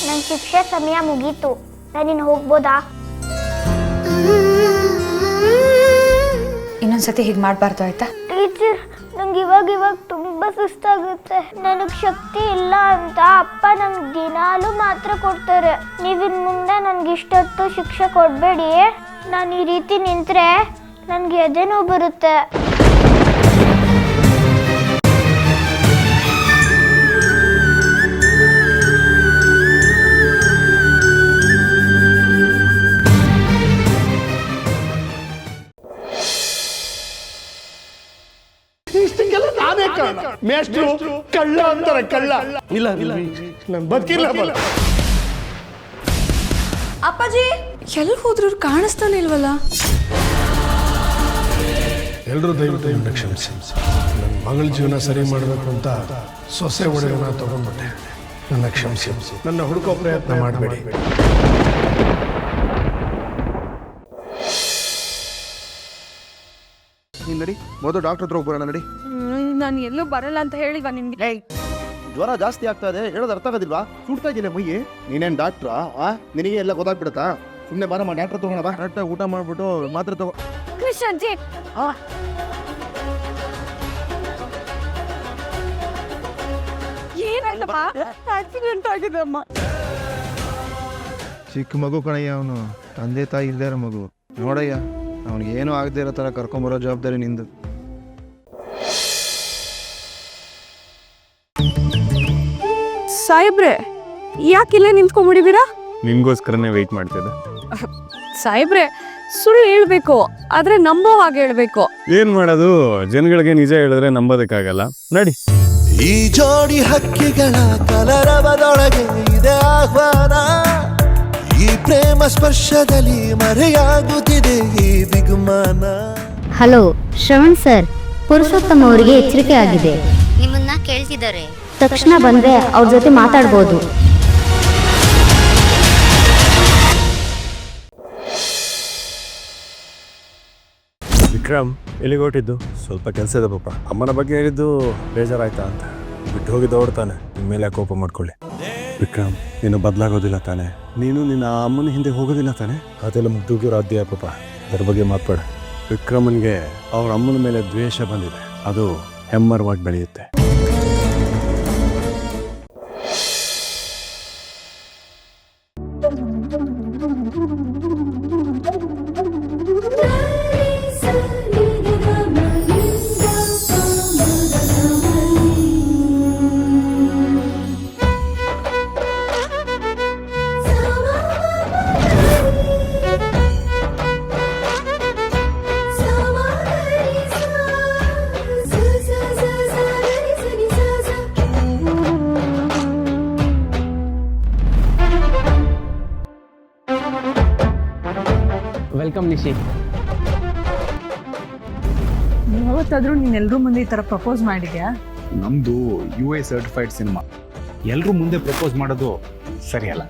ನನ್ನ ಶಿಕ್ಷೆ ಸಮಯ ಮುಗೀತು. ನಾನಿನ್ನು ಹೋಗ್ಬೋದಾ? ಇನ್ನೊಂದ್ಸತಿ ಹೀಗೆ ಮಾಡಬಾರ್ದು ಆಯ್ತಾ? ಟೀಚರ್, ನಂಗೆ ಇವಾಗ ತುಂಬ ಸುಸ್ತಾಗುತ್ತೆ. ನನಗೆ ಶಕ್ತಿ ಇಲ್ಲ ಅಂತ ಅಪ್ಪ ನಂಗೆ ದಿನಾಲೂ ಮಾತ್ರ ಕೊಡ್ತಾರೆ. ನೀವಿನ್ ಮುಂದೆ ನನಗೆ ಇಷ್ಟೊತ್ತು ಶಿಕ್ಷೆ ಕೊಡಬೇಡಿ. ನಾನು ಈ ರೀತಿ ನಿಂತರೆ ನನಗೆ ಎದೆ ನೋವು ಬರುತ್ತೆ. ಇಷ್ಟಕ್ಕೆಲ್ಲ ನಾನೇ ಕಾರಣ. ಮೇಷ್ಟ್ರು ಕಳ್ಳ ಅಂತಾರೆ, ಕಳ್ಳ. ಇಲ್ಲ ನಾನು ಬದುಕಿಲ್ಲ. ಅಪ್ಪಾಜಿ ಎಲ್ಲಿ ಹೋದ್ರು ಕಾಣಿಸ್ತಾನೆ ಇಲ್ವಲ್ಲ? ಎಲ್ಲರೂ ದಯವಿಟ್ಟು ನನ್ನ ಕ್ಷಮಿಸಿ. ನನ್ನ ಮಗಳ ಜೀವನ ಸರಿ ಮಾಡಬೇಕು ಅಂತ ಸೊಸೆ ಒಡೆಯನ್ನ ತಗೊಂಡ್ಬಿಟ್ಟೆ. ನನ್ನ ಕ್ಷಮಿಸಿ. ನನ್ನ ಹುಡುಕೋ ಪ್ರಯತ್ನ ಮಾಡಬೇಡಿ. ನಡಿ, ಮೊದಲು ಡಾಕ್ಟರ್ ಹತ್ರ ಹೋಗ್ಬರೋಣ. ನಡಿ. ನಾನು ಎಲ್ಲೂ ಬರಲ್ಲ ಅಂತ ಹೇಳಿಲ್ವಾ ನಿಮ್ಗೆ? ಜ್ವರ ಜಾಸ್ತಿ ಆಗ್ತಾ ಇದೆ, ಹೇಳೋದು ಅರ್ಥ ಆಗೋದಿಲ್ವಾ? ಸುಡ್ತಾ ಇದೆಯಲ್ಲ ಮೈಗೆ. ನೀನೇನು ಡಾಕ್ಟ್ರಾ? ನಿನಗೆ ಎಲ್ಲ ಗೊತ್ತಾಗ್ಬಿಡುತ್ತಾ? ಸುಮ್ಮನೆ ಬಾರಮ್ಮ, ಡಾಕ್ಟರ್ ತಗೋಣ ಬಾ. ಕರೆಕ್ಟಾಗಿ ಊಟ ಮಾಡ್ಬಿಟ್ಟು ಮಾತ್ರ ತಗೋ. ಕೃಷ್ಣಜ್ಜಿ, ಏನಾಯ್ತಪ್ಪ? ಆಕ್ಸಿಡೆಂಟ್ ಆಗಿದೆ ಅಮ್ಮ. ಚಿಕ್ಕ ಮಗು ಕಣಯ್ಯ, ಅವನು ತಂದೆ ತಾಯಿ ಇಲ್ದೇ ಇರೋ ಮಗು. ನೋಡಯ್ಯ, ಅವನಿಗೆ ಏನೂ ಆಗದೆ ಇರೋ ಥರ ಕರ್ಕೊಂಬರೋ ಜವಾಬ್ದಾರಿ ನಿಂದು. ಸಾಹೇಬ್ರೆ, ಯಾಕಿಲ್ಲ ನಿಂತ್ಕೊಂಡ್ಬಿಟ್ಟಿದ್ದೀರಾ? ನಿನ್ಗೋಸ್ಕರನೇ ವೆಯ್ಟ್ ಮಾಡ್ತಿದ್ದೆ. ಸಾಹೇಬ್ರೆ, ಸುಳ್ಳು ಹೇಳ್ಬೇಕು, ಆದ್ರೆ ನಂಬೋ ಹಾಗೆ ಹೇಳ್ಬೇಕು. ಏನ್ ಮಾಡೋದು, ಜನಗಳಿಗೆ ನಿಜ ಹೇಳಿದ್ರೆ ನಂಬೋದಕ್ಕಾಗಲ್ಲ. ನಡಿ. ಈ ಜೋಡಿ ಹಕ್ಕಿಗಳ ಕಲರವದೊಳಗೆ ಇದೆ ಆಹ್ವಾನ. ಈ ಪ್ರೇಮ ಸ್ಪರ್ಶದಲ್ಲಿ ಮರೆಯಾಗುತ್ತಿದೆ ಈ ಬಿಗುಮಾನ. ಹಲೋ ಶ್ರವಣ್ ಸರ್, ಪುರುಷೋತ್ತಮ್ ಅವರಿಗೆ ಎಚ್ಚರಿಕೆ ಆಗಿದೆ. ನಿಮ್ಮನ್ನ ಕೇಳ್ತಿದ್ದಾರೆ. ತಕ್ಷಣ ಬಂದ್ರೆ ಅವ್ರ ಜೊತೆ ಮಾತಾಡ್ಬೋದು. ವಿಕ್ರಮ್, ಎಲ್ಲಿಗೆ ಹೊರಟಿದ್ದು? ಸ್ವಲ್ಪ ಕೆಲಸ ಇದೆ ಪಾಪ. ಅಮ್ಮನ ಬಗ್ಗೆ ಹೇಳಿದ್ದು ಬೇಜಾರಾಯ್ತಾ ಅಂತ ಬಿಟ್ಟು ಹೋಗಿದ್ದು ಓಡ್ತಾನೆ. ನಿಮ್ಮೇಲೆ ಕೋಪ ಮಾಡ್ಕೊಳ್ಳಿ. ವಿಕ್ರಮ್, ನೀನು ಬದಲಾಗೋದಿಲ್ಲ ತಾನೆ? ನೀನು ನಿನ್ನ ಅಮ್ಮನ ಹಿಂದೆ ಹೋಗೋದಿಲ್ಲ ತಾನೆ? ಅದೆಲ್ಲ ಮುಗ್ದೋಗಿರೋ ಅಧ್ಯಾಯ ಪಾಪ, ಅದ್ರ ಬಗ್ಗೆ ಮಾತಾಡ. ವಿಕ್ರಮನ್ಗೆ ಅವ್ರ ಅಮ್ಮನ ಮೇಲೆ ದ್ವೇಷ ಬಂದಿದೆ, ಅದು ಹೆಮ್ಮರವಾಗಿ ಬೆಳೆಯುತ್ತೆ. ವೆಲ್ಕಮ್ ನಿಶಿ. ಯಾವತ್ತಾದ್ರೂ ನೀನ್ ಎಲ್ರೂ ಮುಂದೆ ಈ ತರ ಪ್ರಪೋಸ್ ಮಾಡಿದ್ಯಾ? ನಮ್ದು UA ಸರ್ಟಿಫೈಡ್ ಸಿನಿಮಾ, ಎಲ್ರೂ ಮುಂದೆ ಪ್ರಪೋಸ್ ಮಾಡೋದು ಸರಿಯಲ್ಲ.